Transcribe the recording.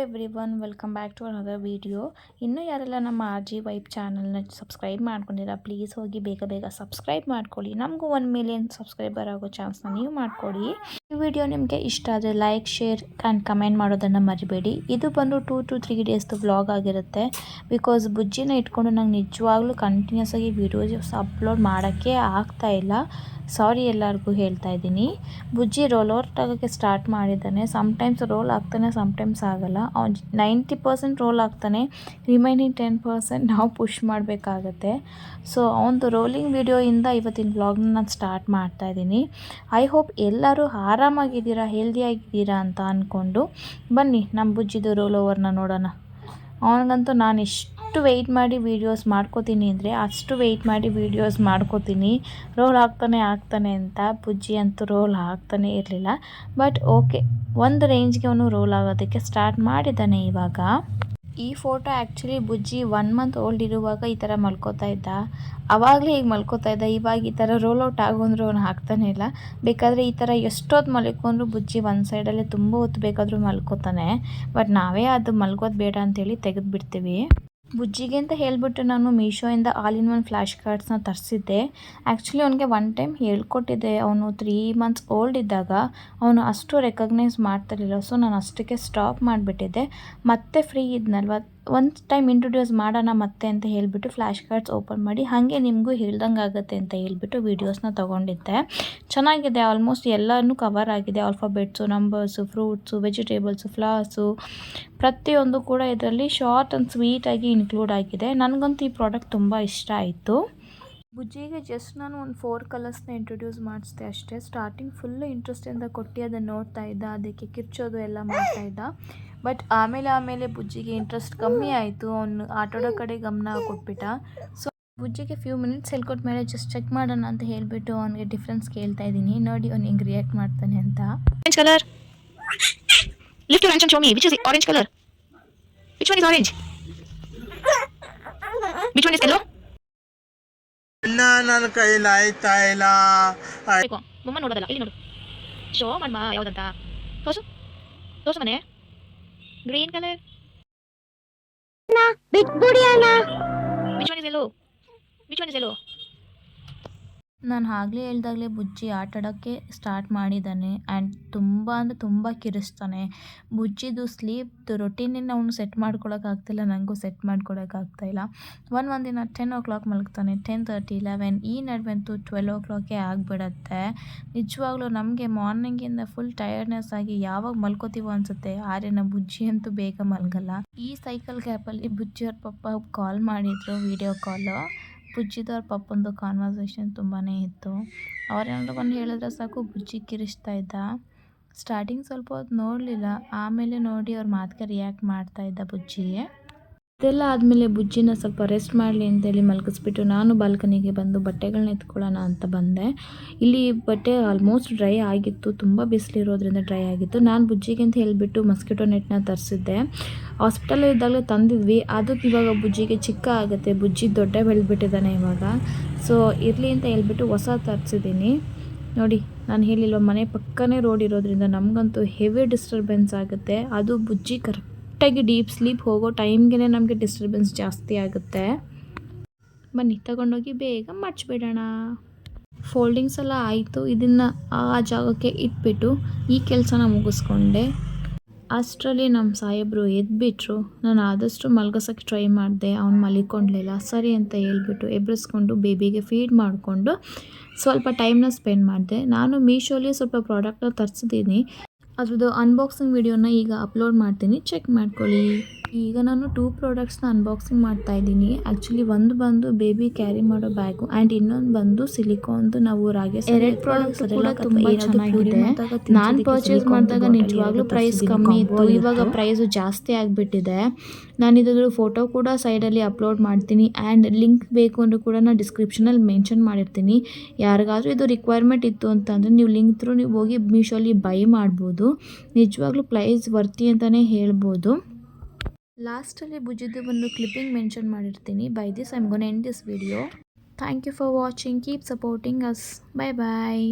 Everyone, welcome back to another video. ಇನ್ನೂ ಯಾರೆಲ್ಲ ನಮ್ಮ RG ವೈಬ್ ಚಾನಲ್ನ ಸಬ್ಸ್ಕ್ರೈಬ್ ಮಾಡ್ಕೊಂಡಿರ, ಪ್ಲೀಸ್ ಹೋಗಿ ಬೇಗ ಸಬ್ಸ್ಕ್ರೈಬ್ ಮಾಡ್ಕೊಳ್ಳಿ. ನಮಗೂ 1 ಮಿಲಿಯನ್ ಸಬ್ಸ್ಕ್ರೈಬರ್ ಆಗೋ ಚಾನ್ಸ್ನ ನೀವು ಮಾಡ್ಕೊಳ್ಳಿ. ಈ ವಿಡಿಯೋ ನಿಮಗೆ ಇಷ್ಟ ಆದರೆ ಲೈಕ್, ಶೇರ್ ಆ್ಯಂಡ್ ಕಮೆಂಟ್ ಮಾಡೋದನ್ನು ಮರಿಬೇಡಿ. ಇದು ಬಂದು 2 to 3 ಡೇಸ್ದು ವ್ಲಾಗ್ ಆಗಿರುತ್ತೆ. ಬಿಕಾಸ್ ಬುಜ್ಜಿನ ಇಟ್ಕೊಂಡು ನಂಗೆ ನಿಜವಾಗ್ಲೂ ಕಂಟಿನ್ಯೂಸ್ ಆಗಿ ವೀಡಿಯೋಸ್ ಅಪ್ಲೋಡ್ ಮಾಡೋಕ್ಕೆ ಆಗ್ತಾಯಿಲ್ಲ. ಸಾರಿ ಎಲ್ಲರಿಗೂ ಹೇಳ್ತಾ ಇದ್ದೀನಿ. ಬುಜ್ಜಿ ರೋಲ್ ಔಟ್ ಆಗೋಕ್ಕೆ ಸ್ಟಾರ್ಟ್ ಮಾಡಿದ್ದಾನೆ. ಸಮ್ಟೈಮ್ಸ್ ರೋಲ್ ಆಗ್ತಾನೆ, ಸಮ್ಟೈಮ್ಸ್ ಆಗಲ್ಲ. ಅವ್ನು 90% ರೋಲ್ ಆಗ್ತಾನೆ, ರಿಮೈನಿಂಗ್ 10% ನಾವು ಪುಷ್ ಮಾಡಬೇಕಾಗತ್ತೆ. ಸೊ ಅವನದು ರೋಲಿಂಗ್ ವಿಡಿಯೋಯಿಂದ ಇವತ್ತಿನ ವ್ಲಾಗ್ನ ನಾನು ಸ್ಟಾರ್ಟ್ ಮಾಡ್ತಾ ಇದ್ದೀನಿ. ಐ ಹೋಪ್ ಎಲ್ಲರೂ ಆರಾಮಾಗಿದ್ದೀರಾ, ಹೆಲ್ದಿಯಾಗಿದ್ದೀರಾ ಅಂತ ಅಂದ್ಕೊಂಡು ಬನ್ನಿ ನಮ್ಮ ಬುಜ್ಜಿದು ರೋಲ್ ಓವರ್ನ ನೋಡೋಣ. ಅವನಿಗಂತೂ ನಾನು ಎಷ್ಟು ವೆಯ್ಟ್ ಮಾಡಿ ವೀಡಿಯೋಸ್ ಮಾಡ್ಕೋತೀನಿ ಅಂದರೆ ಅಷ್ಟು ವೆಯ್ಟ್ ಮಾಡಿ ವೀಡಿಯೋಸ್ ಮಾಡ್ಕೋತೀನಿ. ರೋಲ್ ಆಗ್ತಾನೆ ಅಂತ. ಬುಜ್ಜಿ ಅಂತೂ ರೋಲ್ ಆಗ್ತಾನೆ ಇರಲಿಲ್ಲ. ಬಟ್ ಓಕೆ, ಒಂದು ರೇಂಜ್ಗೆ ಅವನು ರೋಲ್ ಆಗೋದಕ್ಕೆ ಸ್ಟಾರ್ಟ್ ಮಾಡಿದ್ದಾನೆ ಇವಾಗ. ಈ ಫೋಟೋ ಆ್ಯಕ್ಚುಲಿ ಬುಜ್ಜಿ 1 ಮಂತ್ ಓಲ್ಡ್ ಇರುವಾಗ ಈ ಥರ ಮಲ್ಕೋತಾ ಇದ್ದ. ಆವಾಗಲೇ ಈಗ ಮಲ್ಕೋತಾ ಇದ್ದ. ಇವಾಗ ಈ ಥರ ರೋಲ್ ಔಟ್ ಆಗೋಂದ್ರೆ ಅವನು ಆಗ್ತಾನೆ ಇಲ್ಲ. ಬೇಕಾದರೆ ಈ ಥರ ಎಷ್ಟೊತ್ತು ಮಲ್ಕೊಂಡ್ರು ಬುಜ್ಜಿ ಒಂದು ಸೈಡಲ್ಲೇ ತುಂಬ ಹೊತ್ತು ಬೇಕಾದರೂ ಮಲ್ಕೋತಾನೆ. ಬಟ್ ನಾವೇ ಅದು ಮಲ್ಗೋದು ಬೇಡ ಅಂತೇಳಿ ತೆಗೆದುಬಿಡ್ತೀವಿ. ಬುಜ್ಜಿಗೆ ಅಂತ ಹೇಳಿಬಿಟ್ಟು ನಾನು ಮೀಶೋಯಿಂದ ಆಲ್ ಇನ್ 1 ಫ್ಲ್ಯಾಶ್ ಕಾರ್ಡ್ಸ್ನ ತರಿಸಿದ್ದೆ. ಆ್ಯಕ್ಚುಲಿ ಅವನಿಗೆ 1 ಟೈಮ್ ಹೇಳ್ಕೊಟ್ಟಿದ್ದೆ. ಅವನು 3 ಮಂತ್ಸ್ ಓಲ್ಡ್ ಇದ್ದಾಗ ಅವನು ಅಷ್ಟು ರೆಕಗ್ನೈಸ್ ಮಾಡ್ತಿರಲಿಲ್ಲ. ಸೊ ನಾನು ಅಷ್ಟಕ್ಕೆ ಸ್ಟಾಪ್ ಮಾಡಿಬಿಟ್ಟಿದ್ದೆ. ಮತ್ತೆ ಫ್ರೀ ಇದ್ನಲ್ವ, ಒಂದು ಟೈಮ್ ಇಂಟ್ರೊಡ್ಯೂಸ್ ಮಾಡೋಣ ಮತ್ತೆ ಅಂತ ಹೇಳಿಬಿಟ್ಟು ಫ್ಲ್ಯಾಶ್ ಕಾರ್ಡ್ಸ್ ಓಪನ್ ಮಾಡಿ ಹಾಗೆ ನಿಮಗೂ ಹೇಳ್ದಂಗೆ ಆಗುತ್ತೆ ಅಂತ ಹೇಳಿಬಿಟ್ಟು ವೀಡಿಯೋಸ್ನ ತೊಗೊಂಡಿದ್ದೆ. ಚೆನ್ನಾಗಿದೆ. ಆಲ್ಮೋಸ್ಟ್ ಎಲ್ಲನೂ ಕವರ್ ಆಗಿದೆ. Alphabets, numbers, fruits, vegetables, flowers ಪ್ರತಿಯೊಂದು ಕೂಡ ಇದರಲ್ಲಿ ಶಾರ್ಟ್ ಆ್ಯಂಡ್ ಸ್ವೀಟಾಗಿ ಇನ್ಕ್ಲೂಡ್ ಆಗಿದೆ. ನನಗಂತೂ ಈ ಪ್ರಾಡಕ್ಟ್ ತುಂಬ ಇಷ್ಟ ಆಯಿತು. ಬುಜ್ಜಿಗೆ ಜಸ್ಟ್ ನಾನು ಒಂದು 4 ಕಲರ್ಸ್ನ ಇಂಟ್ರೊಡ್ಯೂಸ್ ಮಾಡಿಸ್ದೆ ಅಷ್ಟೇ. ಸ್ಟಾರ್ಟಿಂಗ್ ಫುಲ್ಲು ಇಂಟ್ರೆಸ್ಟಿಂದ ಕೊಟ್ಟು ಅದನ್ನು ನೋಡ್ತಾ ಇದ್ದ, ಅದಕ್ಕೆ ಕಿರ್ಚೋದು ಎಲ್ಲ ಮಾಡ್ತಾಯಿದ್ದ. ಬಟ್ ಆಮೇಲೆ ಬುಜ್ಜಿಗೆ ಇಂಟ್ರೆಸ್ಟ್ ಕಮ್ಮಿ ಆಯಿತು. ಅವನು ಆಟಾಡೋ ಕಡೆ ಗಮನ ಕೊಟ್ಬಿಟ್ಟ. ಸೊ ಬುಜ್ಜಿಗೆ ಫ್ಯೂ ಮಿನಿಟ್ಸ್ ಹೇಳ್ಕೊಟ್ಟ ಮೇಲೆ ಜಸ್ಟ್ ಚೆಕ್ ಮಾಡೋಣ ಅಂತ ಹೇಳಿಬಿಟ್ಟು ಅವನಿಗೆ ಡಿಫ್ರೆನ್ಸ್ ಕೇಳ್ತಾ ಇದ್ದೀನಿ. ನೋಡಿ ಅವ್ನು ಹಿಂಗೆ ರಿಯಾಕ್ಟ್ ಮಾಡ್ತಾನೆ ಅಂತ. Orange color. Lift your hands and show me which is orange color. Which one is orange? Which one is yellow? ನನ್ನ ಕೈಲಾಯ್ತಾ ಇಲ್ಲ. ಬೊಮ್ಮ ನೋಡೋದಲ್ಲ, ಇಲ್ಲಿ ನೋಡು. ಶೋ ಮಾಡಮ್ಮ ಯಾವುದಂತ ತೋರ್ಸು ಮನೆ. Green colour. Which one is yellow? Which one is yellow? ನಾನು ಆಗಲೇ ಹೇಳ್ದಾಗಲೇ ಬುಜ್ಜಿ ಆಟಾಡೋಕ್ಕೆ ಸ್ಟಾರ್ಟ್ ಮಾಡಿದ್ದಾನೆ. ಆ್ಯಂಡ್ ತುಂಬ ಅಂದರೆ ತುಂಬ ಕಿರಿಸ್ತಾನೆ. ಬುಜ್ಜಿದು ಸ್ಲೀಪ್ದು ರೊಟೀನನ್ನು ಅವನು ಸೆಟ್ ಮಾಡ್ಕೊಳಕ್ಕಾಗ್ತಿಲ್ಲ, ನನಗೂ ಸೆಟ್ ಮಾಡ್ಕೊಳಕ್ಕಾಗ್ತಾಯಿಲ್ಲ. ಒಂದಿನ 10 o'clock ಮಲಗ್ತಾನೆ, 10:30, 11 ಈ ನಡುವಂತೂ 12 o'clock ಆಗಿಬಿಡತ್ತೆ. ನಿಜವಾಗ್ಲೂ ನಮಗೆ ಮಾರ್ನಿಂಗಿಂದ ಫುಲ್ ಟಯರ್ಡ್ನೆಸ್ ಆಗಿ ಯಾವಾಗ ಮಲ್ಕೋತೀವೋ ಅನಿಸುತ್ತೆ. ಆದರೆ ನಮ್ಮ ಬುಜ್ಜಿ ಅಂತೂ ಬೇಗ ಮಲಗಲ್ಲ. ಈ ಸೈಕಲ್ ಗ್ಯಾಪಲ್ಲಿ ಬುಜ್ಜಿಯವ್ರ ಪಪ್ಪ ಕಾಲ್ ಮಾಡಿದರು, ವಿಡಿಯೋ ಕಾಲು. ಬುಜ್ಜಿದವ್ರ ಪಪ್ಪಂದು ಕಾನ್ವರ್ಸೇಷನ್ ತುಂಬಾ ಇತ್ತು. ಅವ್ರೇನಾದ್ರು ಒಂದು ಹೇಳಿದ್ರೆ ಸಾಕು ಬುಜ್ಜಿ ಕಿರಿಸ್ತಾ ಇದ್ದ. ಸ್ಟಾರ್ಟಿಂಗ್ ಸ್ವಲ್ಪ ಹೊತ್ತು ನೋಡಲಿಲ್ಲ, ಆಮೇಲೆ ನೋಡಿ ಅವ್ರ ಮಾತಿಗೆ ರಿಯಾಕ್ಟ್ ಮಾಡ್ತಾ ಇದ್ದ ಬುಜ್ಜಿ. ಇದೆಲ್ಲ ಆದಮೇಲೆ ಬುಜ್ಜಿನ ಸ್ವಲ್ಪ ರೆಸ್ಟ್ ಮಾಡಲಿ ಅಂತೇಳಿ ಮಲಗಿಸ್ಬಿಟ್ಟು ನಾನು ಬಾಲ್ಕನಿಗೆ ಬಂದು ಬಟ್ಟೆಗಳನ್ನ ಎತ್ಕೊಳ್ಳೋಣ ಅಂತ ಬಂದೆ. ಇಲ್ಲಿ ಬಟ್ಟೆ ಆಲ್ಮೋಸ್ಟ್ ಡ್ರೈ ಆಗಿತ್ತು, ತುಂಬ ಬಿಸಿಲಿರೋದ್ರಿಂದ ಡ್ರೈ ಆಗಿತ್ತು. ನಾನು ಬುಜ್ಜಿಗೆ ಅಂತ ಹೇಳಿಬಿಟ್ಟು ಮಸ್ಕಿಟೋ ನೆಟ್ನ ತರಿಸಿದ್ದೆ. ಹಾಸ್ಪಿಟಲ್ ಇದ್ದಾಗಲೇ ತಂದಿದ್ವಿ. ಅದಕ್ಕೆ ಇವಾಗ ಬುಜ್ಜಿಗೆ ಚಿಕ್ಕ ಆಗುತ್ತೆ. ಬುಜ್ಜಿ ದೊಡ್ಡ ಬೆಳೆದ್ಬಿಟ್ಟಿದ್ದಾನೆ ಇವಾಗ. ಸೊ ಇರಲಿ ಅಂತ ಹೇಳ್ಬಿಟ್ಟು ಹೊಸ ತರಿಸಿದ್ದೀನಿ. ನೋಡಿ, ನಾನು ಹೇಳಿಲ್ವ, ಮನೆ ಪಕ್ಕನೇ ರೋಡ್ ಇರೋದ್ರಿಂದ ನಮಗಂತೂ ಹೆವಿ ಡಿಸ್ಟರ್ಬೆನ್ಸ್ ಆಗುತ್ತೆ. ಅದು ಬುಜ್ಜಿ ಕರೆಕ್ಟಾಗಿ ಡೀಪ್ ಸ್ಲೀಪ್ ಹೋಗೋ ಟೈಮ್ಗೆ ನಮಗೆ ಡಿಸ್ಟರ್ಬೆನ್ಸ್ ಜಾಸ್ತಿ ಆಗುತ್ತೆ. ಬನ್ನಿ ತಗೊಂಡೋಗಿ ಬೇಗ ಮಡ್ಚಿಬಿಡೋಣ. ಫೋಲ್ಡಿಂಗ್ಸ್ ಎಲ್ಲ ಆಯಿತು. ಇದನ್ನು ಆ ಜಾಗಕ್ಕೆ ಇಟ್ಬಿಟ್ಟು ಈ ಕೆಲಸನ ಮುಗಿಸ್ಕೊಂಡೆ. ಅಷ್ಟರಲ್ಲಿ ನಮ್ಮ ಸಾಹೇಬರು ಎದ್ಬಿಟ್ರು. ನಾನು ಆದಷ್ಟು ಮಲಗಿಸೋಕ್ಕೆ ಟ್ರೈ ಮಾಡಿದೆ. ಅವ್ನು ಮಲಿಕೊಂಡ್ಲಿಲ್ಲ. ಸರಿ ಅಂತ ಹೇಳ್ಬಿಟ್ಟು ಎಬ್ಬಿಸ್ಕೊಂಡು ಬೇಬಿಗೆ ಫೀಡ್ ಮಾಡಿಕೊಂಡು ಸ್ವಲ್ಪ ಟೈಮ್ನ ಸ್ಪೆಂಡ್ ಮಾಡಿದೆ. ನಾನು ಮೀಶೋಲಿ ಸ್ವಲ್ಪ ಪ್ರಾಡಕ್ಟ್ನ ತರಿಸಿದ್ದೀನಿ. ಅದ್ರದ್ದು ಅನ್ಬಾಕ್ಸಿಂಗ್ ವಿಡಿಯೋನ ಈಗ ಅಪ್ಲೋಡ್ ಮಾಡ್ತೀನಿ, ಚೆಕ್ ಮಾಡ್ಕೊಳ್ಳಿ. ಈಗ ನಾನು 2 ಪ್ರಾಡಕ್ಟ್ಸ್ನ ಅನ್ಬಾಕ್ಸಿಂಗ್ ಮಾಡ್ತಾ ಇದ್ದೀನಿ. ಆ್ಯಕ್ಚುಲಿ ಒಂದು ಬಂದು ಬೇಬಿ ಕ್ಯಾರಿ ಮಾಡೋ ಬ್ಯಾಗು ಆ್ಯಂಡ್ ಇನ್ನೊಂದು ಬಂದು ಸಿಲಿಕಾನ್ದು ನಾವು ರಾಗಿ. 2 ಪ್ರಾಡಕ್ಟ್ಸ್ ಕೂಡ ತುಂಬ ಚೆನ್ನಾಗಿದೆ. ನಾನು ಪರ್ಚೇಸ್ ಮಾಡಿದಾಗ ನಿಜವಾಗ್ಲೂ ಪ್ರೈಸ್ ಕಮ್ಮಿ ಇತ್ತು. ಇವಾಗ ಪ್ರೈಸು ಜಾಸ್ತಿ ಆಗಿಬಿಟ್ಟಿದೆ. ನಾನು ಇದ್ರ ಫೋಟೋ ಕೂಡ ಸೈಡಲ್ಲಿ ಅಪ್ಲೋಡ್ ಮಾಡ್ತೀನಿ. ಆ್ಯಂಡ್ ಲಿಂಕ್ ಬೇಕು ಅಂದರೂ ಕೂಡ ನಾನು ಡಿಸ್ಕ್ರಿಪ್ಷನಲ್ಲಿ ಮೆನ್ಷನ್ ಮಾಡಿರ್ತೀನಿ. ಯಾರಿಗಾದರೂ ಇದು ರಿಕ್ವೈರ್ಮೆಂಟ್ ಇತ್ತು ಅಂತಂದರೆ ನೀವು ಲಿಂಕ್ ಥ್ರೂ ನೀವು ಹೋಗಿ ಮೀಶೋಲಿ ಬೈ ಮಾಡ್ಬೋದು. ನಿಜವಾಗ್ಲೂ ಪ್ರೈಸ್ ವರ್ತಿ ಅಂತಲೇ ಹೇಳ್ಬೋದು. ಲಾಸ್ಟಲ್ಲಿ ಬುಜ್ಜಿದ್ದು ಒಂದು ಕ್ಲಿಪ್ಪಿಂಗ್ ಮೆನ್ಷನ್ ಮಾಡಿರ್ತೀನಿ. By this I am gonna end this video. Thank you for watching. Keep supporting us. Bye bye.